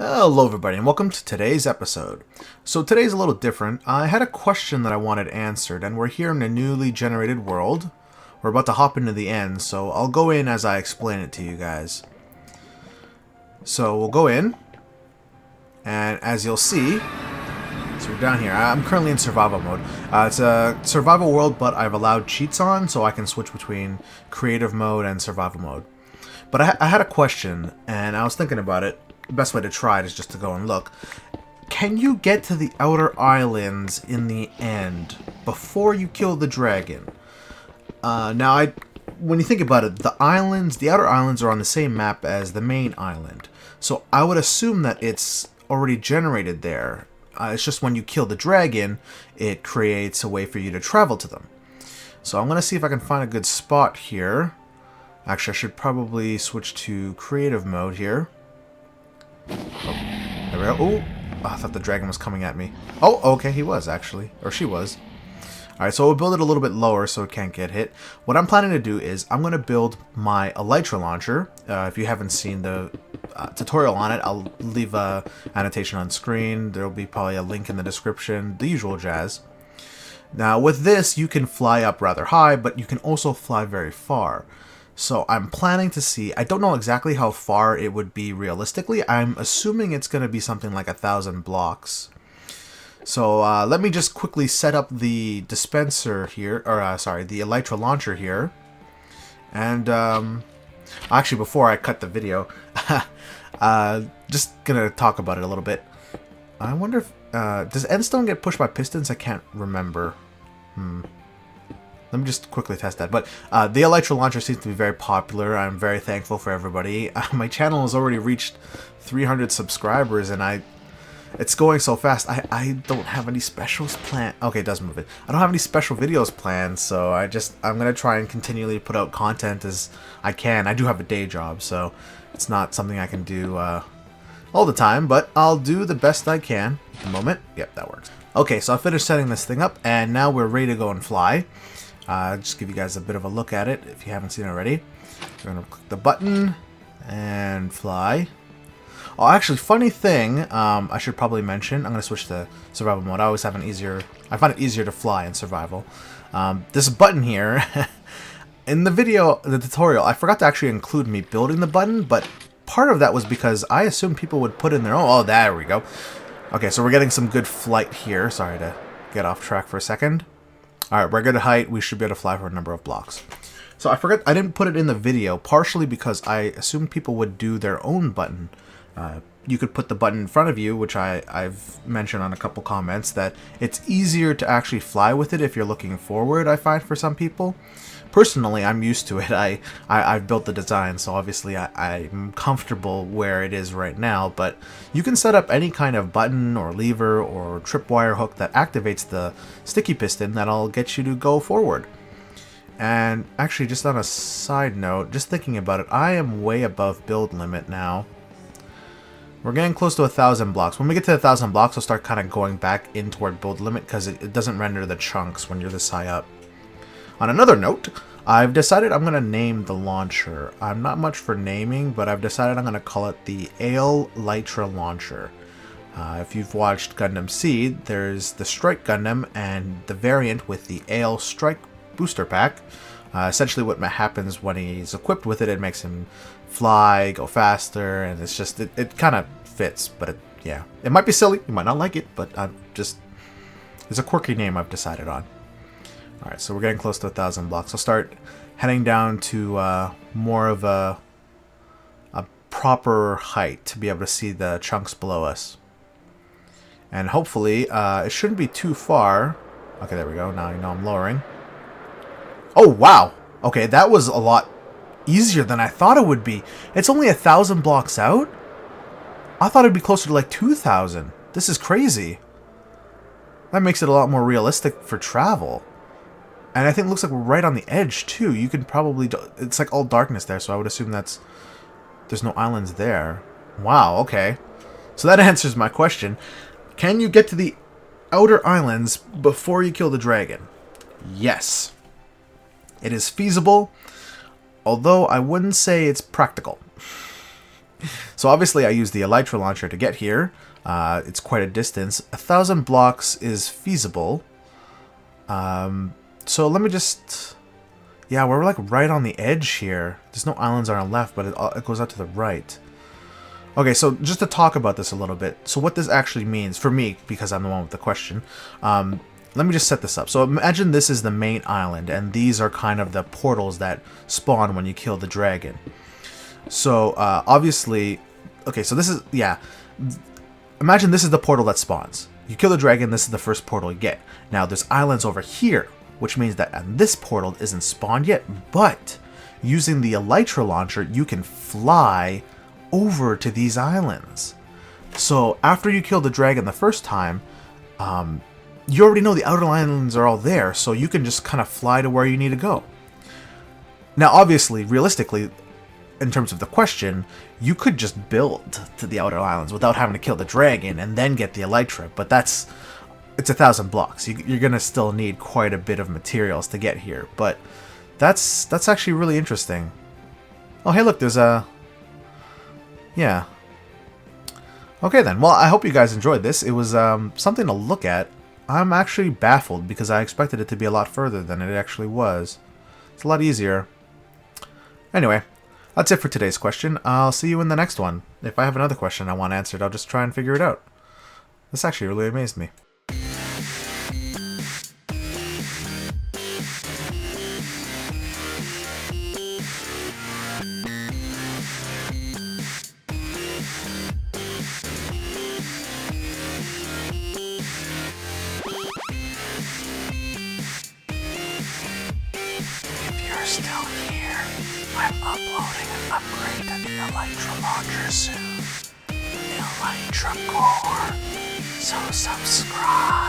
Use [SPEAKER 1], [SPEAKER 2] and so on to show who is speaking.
[SPEAKER 1] Hello everybody and welcome to today's episode. So today's a little different. I had a question that I wanted answered and we're here in a newly generated world. We're about to hop into the end, so I'll go in as I explain it to you guys. So we'll go in, and as you'll see, so we're down here. I'm currently in survival mode. It's a survival world, but I've allowed cheats on so I can switch between creative mode and survival mode. But I had a question and I was thinking about it. The best way to try it is just to go and look. Can you get to the outer islands in the end before you kill the dragon? When you think about it, the outer islands are on the same map as the main island. So I would assume that it's already generated there. It's just when you kill the dragon, it creates a way for you to travel to them. So I'm going to see if I can find a good spot here. Actually, I should probably switch to creative mode here. Oh, there we go. Oh, I thought the dragon was coming at me. Oh, okay, he was actually. Or she was. Alright, so we'll build it a little bit lower so it can't get hit. What I'm planning to do is I'm going to build my Elytra launcher. If you haven't seen the tutorial on it, I'll leave a annotation on screen. There'll be probably a link in the description. The usual jazz. Now, with this, you can fly up rather high, but you can also fly very far. So I'm planning to see, I don't know exactly how far it would be realistically. I'm assuming it's going to be something like 1,000 blocks. So let me just quickly set up the dispenser here, or sorry, the Elytra launcher here. And actually, before I cut the video, just going to talk about it a little bit. I wonder if, does Endstone get pushed by pistons? I can't remember. Let me just quickly test that. But the Elytra launcher seems to be very popular. I'm very thankful for everybody. My channel has already reached 300 subscribers, and it's going so fast. I don't have any specials planned. Okay, it does move it. I don't have any special videos planned, so I'm going to try and continually put out content as I can. I do have a day job, so it's not something I can do all the time, but I'll do the best I can at the moment. Yep, that works. Okay, so I finished setting this thing up, and now we're ready to go and fly. Just give you guys a bit of a look at it if you haven't seen it already. We're going to click the button and fly. Oh, actually, funny thing, I should probably mention, I'm going to switch to survival mode. I find it easier to fly in survival. This button here, in the tutorial, I forgot to actually include me building the button, but part of that was because I assumed people would put in their own. Oh, there we go. Okay, so we're getting some good flight here. Sorry to get off track for a second. Alright, we're good at height. We should be able to fly for a number of blocks. So I forgot, I didn't put it in the video, partially because I assumed people would do their own button. You could put the button in front of you, which I've mentioned on a couple comments, that it's easier to actually fly with it if you're looking forward, I find, for some people. Personally, I'm used to it. I've built the design, so obviously I'm comfortable where it is right now, but you can set up any kind of button or lever or tripwire hook that activates the sticky piston that'll get you to go forward. And actually, just on a side note, just thinking about it, I am way above build limit now. We're getting close to 1,000 blocks. When we get to 1,000 blocks, I'll start kind of going back in toward build limit because it doesn't render the chunks when you're this high up. On another note, I've decided I'm going to name the launcher. I'm not much for naming, but I've decided I'm going to call it the Elytra launcher. If you've watched Gundam Seed, there's the Strike Gundam and the variant with the Ale Strike booster pack. Essentially what happens when he's equipped with it, it makes him fly, go faster, and it's just, it kind of fits, but yeah. It might be silly, you might not like it, but it's a quirky name I've decided on. Alright, so we're getting close to 1,000 blocks. I'll start heading down to more of a proper height to be able to see the chunks below us. And hopefully, it shouldn't be too far. Okay, there we go. Now you know I'm lowering. Oh, wow! Okay, that was a lot easier than I thought it would be. It's only 1,000 blocks out? I thought it'd be closer to like 2,000. This is crazy. That makes it a lot more realistic for travel. And I think it looks like we're right on the edge, too. You can probably... It's like all darkness there, so I would assume there's no islands there. Wow, okay. So that answers my question. Can you get to the outer islands before you kill the dragon? Yes. It is feasible, although I wouldn't say it's practical. So obviously I used the Elytra launcher to get here. It's quite a distance. 1,000 blocks is feasible. So let me just... Yeah, we're like right on the edge here. There's no islands on our left, but it goes out to the right. Okay, so just to talk about this a little bit. So what this actually means, for me, because I'm the one with the question, let me just set this up. So imagine this is the main island, and these are kind of the portals that spawn when you kill the dragon. So, obviously... Okay, so this is... Yeah. Imagine this is the portal that spawns. You kill the dragon, this is the first portal you get. Now, there's islands over here, which means that this portal isn't spawned yet, but using the Elytra launcher, you can fly over to these islands. So, after you kill the dragon the first time, you already know the outer islands are all there, so you can just kind of fly to where you need to go. Now, obviously, realistically, in terms of the question, you could just build to the outer islands without having to kill the dragon and then get the Elytra, but it's 1,000 blocks. You're gonna still need quite a bit of materials to get here, but that's actually really interesting. Oh, hey, look, there's a... Yeah. Okay, then. Well, I hope you guys enjoyed this. It was something to look at. I'm actually baffled because I expected it to be a lot further than it actually was. It's a lot easier. Anyway, that's it for today's question. I'll see you in the next one. If I have another question I want answered, I'll just try and figure it out. This actually really amazed me. If you're still here, I'm uploading an upgrade to the Elytra launcher soon. The Elytra Core. So subscribe.